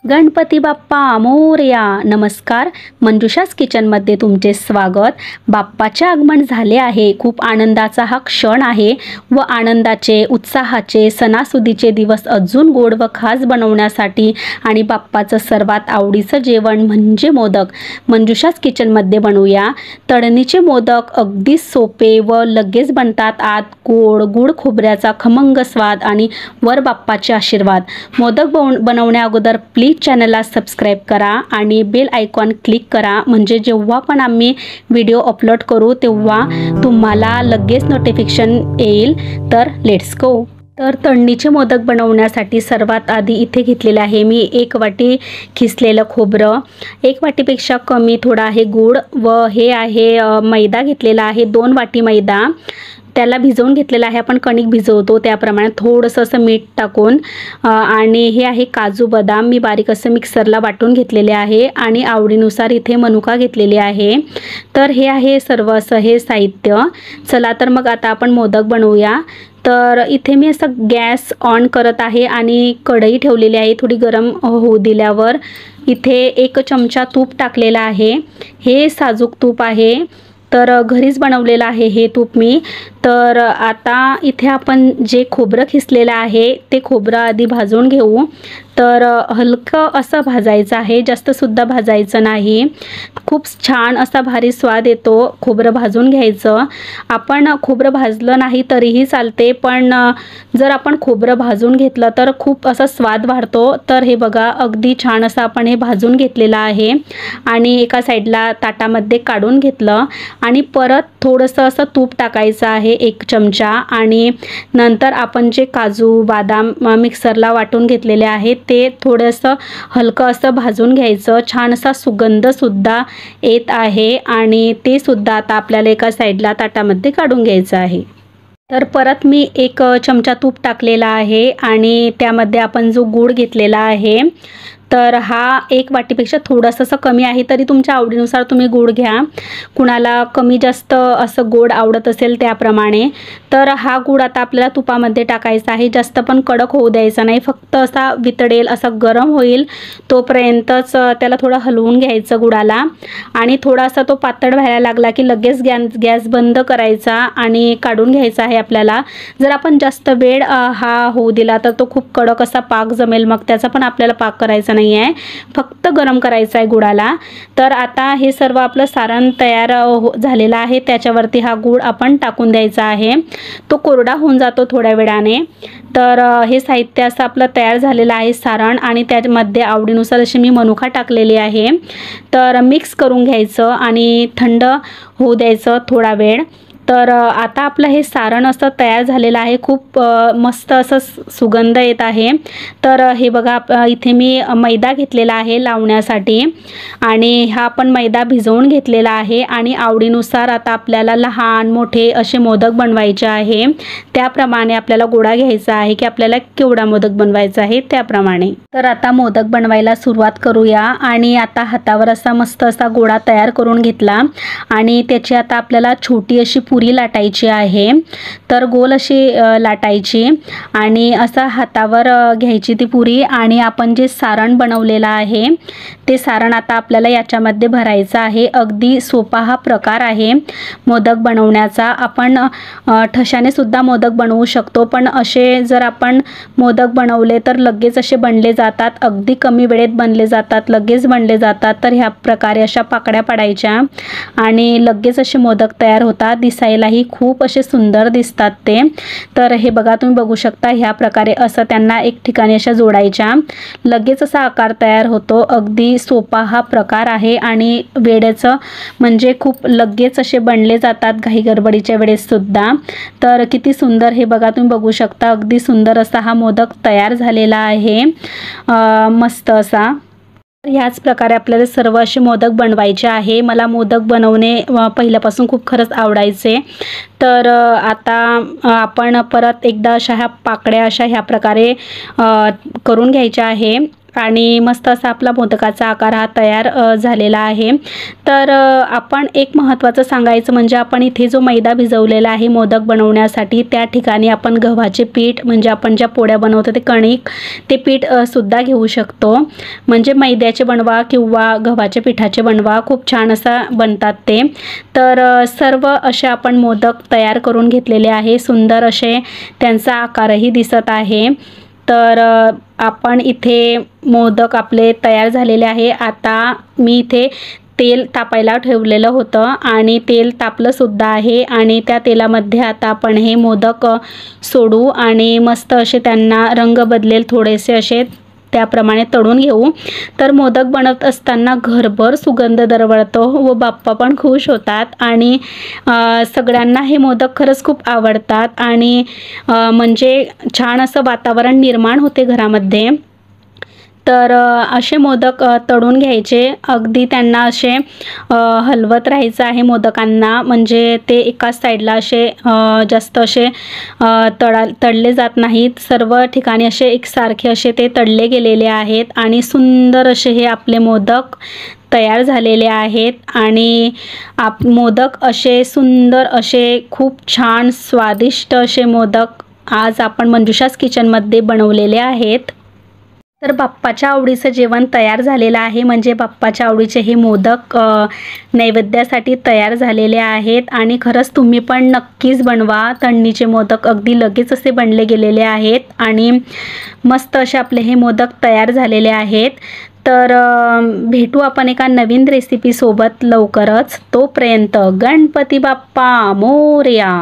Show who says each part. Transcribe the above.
Speaker 1: गणपती बाप्पा मोरया। नमस्कार, मंजुषास किचनमध्ये तुमचे स्वागत। बाप्पाचे आगमन झाले आहे। खूप आनंदाचा हा क्षण आहे व आनंदाचे, उत्साहाचे, सणासुदीचे दिवस अजून गोड व खास बनवण्यासाठी आणि बाप्पाचं सर्वात आवडीचं जेवण म्हणजे मोदक मंजुषास किचनमध्ये बनवूया। तळणीचे मोदक अगदी सोपे व लगेच बनतात। आत गोड गुळ खोबऱ्याचा खमंग स्वाद आणि वर बाप्पाचे आशीर्वाद। मोदक बनवण्या अगोदर प्लीज चॅनलला सबस्क्राइब करा आणि बेल आयकॉन क्लिक करा, म्हणजे जेव्हा पण आम्ही व्हिडिओ अपलोड करू तेव्हा तुम्हाला लगेच नोटिफिकेशन येईल। तर लेट्स गो। तर तळणीचे मोदक बनवण्यासाठी सर्वात आधी इथे घेतलेले आहे मी 1 वाटी खिसलेलं खोबरं, 1 वाटीपेक्षा कमी थोडा आहे गूळ व हे आहे मैदा घेतलेला आहे 2 वाटी मैदा। त्याला भिजवून घेतलेला आहे, आपण कणिक भिजवतो त्याप्रमाणे थोडंसं असं मीठ टाकून। आणि हे आहे काजू बदाम, मी बारीक असं मिक्सरला वाटून घेतलेले आहे आणि आवडीनुसार इथे मनुका घेतलेली आहे। तर हे आहे सर्व असं हे साहित्य। चला तर मग आता आपण मोदक बनवूया। तर इथे मी असं गॅस ऑन करत आहे आणि कढई ठेवलेली आहे। थोडी गरम होऊ दिल्यावर इथे 1 चमचा तूप टाकलेला आहे। हे साजूक तूप आहे, तर घरीच बनवलेलं आहे हे तूप मी। तर आता इथे आपण जे खोबरं खिसलेलं आहे ते खोबरं आधी भाजून घेऊ। तर हलकं असं भाजायचं आहे, जास्त सुद्धा भाजायचं नाही। खूप छान असा भारी स्वाद येतो खोबरं भाजून घ्यायचं। आपण खोबरं भाजलं नाही तरीही चालते, पण जर आपण खोबरं भाजून घेतलं तर खूप असा स्वाद वाढतो। तर हे बघा अगदी छान असं आपण हे भाजून घेतलेलं आहे आणि एका साईडला ताटामध्ये काढून घेतलं आणि परत थोडंसं असं तूप टाकायचं आहे 1 चमचा आणि नंतर आपण जे काजू बदाम मिक्सरला वाटून घेतलेले आहेत ते थोडंसं हलकं असं भाजून घ्यायचं। छान असा सुगंध सुद्धा येत आहे आणि ते सुद्धा आता आपल्याला एका साईडला ताटामध्ये काढून घ्यायचं आहे। तर परत मी 1 चमचा तूप टाकलेला आहे आणि त्यामध्ये आपण जो गूळ घेतलेला आहे तर हा 1 वाटीपेक्षा थोडंसं कमी आहे, तरी तुमच्या आवडीनुसार तुम्ही गूळ घ्या। कुणाला कमी जास्त असं गोड आवडत असेल त्याप्रमाणे। तर हा गूळ आता आपल्याला तुपामध्ये टाकायचा आहे, जास्त पण कडक होऊ द्यायचा नाही, फक्त असा वितळेल असा गरम होईल तोपर्यंतच त्याला थोडं हलवून घ्यायचं गुळाला। आणि थोडासा तो पातळ व्हायला लागला की लगेच गॅस बंद करायचा आणि काढून घ्यायचा आहे आपल्याला। जर आपण जास्त वेळ हा होऊ दिला तर तो खूप कडक असा पाक जमेल, मग त्याचा पण आपल्याला पाक करायचा नाही आहे, फक्त गरम करायचा आहे गुळाला। तर आता हे सर्व आपलं सारण तयार झालेलं आहे, त्याच्यावरती हा गूळ आपण टाकून द्यायचा आहे। तो कोरडा होऊन जातो थोड्या वेळाने। तर हे साहित्य असं आपलं तयार झालेलं आहे सारण आणि त्यामध्ये आवडीनुसार अशी मी मनुका टाकलेली आहे। तर मिक्स करून घ्यायचं आणि थंड होऊ द्यायचं थोडा वेळ। तर आता आपलं हे सारण असं तयार झालेलं आहे, खूप मस्त असं सुगंध येत आहे। तर हे बघा इथे मी मैदा घेतलेला आहे लावण्यासाठी आणि हा आपण मैदा भिजवून घेतलेला आहे आणि आवडीनुसार आता आपल्याला लहान मोठे असे मोदक बनवायचे आहे। त्याप्रमाणे आपल्याला गोळा घ्यायचा आहे की आपल्याला केवढा मोदक बनवायचा आहे त्याप्रमाणे। तर आता मोदक बनवायला सुरुवात करूया आणि आता हातावर असा मस्त असा गोळा तयार करून घेतला आणि त्याची आता आपल्याला छोटी अशी पुरी लाटायची आहे। तर गोल अशी लाटायची आणि असा हातावर घ्यायची ती पुरी आणि आपण जे सारण बनवलेलं आहे ते सारण आता आपल्याला याच्यामध्ये भरायचं आहे। अगदी सोपा हा प्रकार आहे मोदक बनवण्याचा। आपण ठशाने सुद्धा मोदक बनवू शकतो, पण असे जर आपण मोदक बनवले तर लगेच असे बनले जातात, अगदी कमी वेळेत बनले जातात, लगेच बनले जातात। तर ह्या प्रकारे अशा पाकड्या पाडायच्या आणि लगेच असे मोदक तयार होतात, दिसायलाही खूप असे सुंदर दिसतात ते। तर हे बघा तुम्ही बघू शकता ह्या प्रकारे असं त्यांना एक ठिकाणी अशा जोडायच्या, लगेच असा आकार तयार होतो। अगदी सोपा हा प्रकार आहे आणि वेळेचं म्हणजे खूप लगेच असे बनले जातात घाई गडबडीच्या वेळेस सुद्धा। तर किती सुंदर हे बघा तुम्ही बघू शकता, अगदी सुंदर असा हा मोदक तयार झालेला आहे मस्त असा। ह्याच प्रकारे आपल्याला सर्व असे मोदक बनवायचे आहे। मला मोदक बनवणे पहिल्यापासून खूप खरंच आवडायचे। तर आता आपण परत एकदा अशा ह्या पाकड्या अशा ह्या प्रकारे करून घ्यायच्या आहे आणि मस्त असा आपला मोदकाचा आकार हा तयार झालेला आहे। तर आपण एक महत्त्वाचं सांगायचं म्हणजे आपण इथे जो मैदा भिजवलेला आहे मोदक बनवण्यासाठी, त्या ठिकाणी आपण गव्हाचे पीठ म्हणजे आपण ज्या पोळ्या बनवतो ते कणिक ते पीठ सुद्धा घेऊ शकतो। म्हणजे मैद्याचे बनवा किंवा गव्हाच्या पिठाचे बनवा, खूप छान असा बनतात ते। तर सर्व असे आपण मोदक तयार करून घेतलेले आहे। सुंदर असे त्यांचा आकारही दिसत आहे। तर आपण इथे मोदक आपले तयार झालेले आहे। आता मी इथे तेल तापायला ठेवलेलं होतं आणि तेल तापलं सुद्धा आहे आणि त्या तेलामध्ये आता आपण हे मोदक सोडू आणि मस्त असे त्यांना रंग बदलेल थोडेसे असे त्याप्रमाणे तळून घेऊ। तर मोदक बनवत असताना घरभर सुगंध दरवळतो व बाप्पा पण खुश होतात आणि सगळ्यांना हे मोदक खरंच खूप आवडतात आणि म्हणजे छान असं वातावरण निर्माण होते घरामध्ये। तर असे मोदक तळून घ्यायचे, अगदी त्यांना असे हलवत राहायचं आहे मोदकांना, म्हणजे ते एकाच साईडला असे जास्त असे तळले जात नाहीत। सर्व ठिकाणी असे एकसारखे असे ते तळले गेलेले आहेत आणि सुंदर असे हे आपले मोदक तयार झालेले आहेत। आणि मोदक असे सुंदर असे खूप छान स्वादिष्ट असे मोदक आज आपण मंजुषास किचनमध्ये बनवलेले आहेत। तर बाप्पाच्या आवडीचं जेवण तयार झालेलं आहे, म्हणजे बाप्पाच्या आवडीचे हे मोदक नैवेद्यासाठी तयार झालेले आहेत आणि खरंच तुम्ही पण नक्कीच बनवा। तळणीचे मोदक अगदी लगेच असे बनले गेलेले आहेत आणि मस्त असे आपले हे मोदक तयार झालेले आहेत। तर भेटू आपण एका नवीन रेसिपी सोबत लवकरच। तोपर्यंत गणपती बाप्पा मोरया।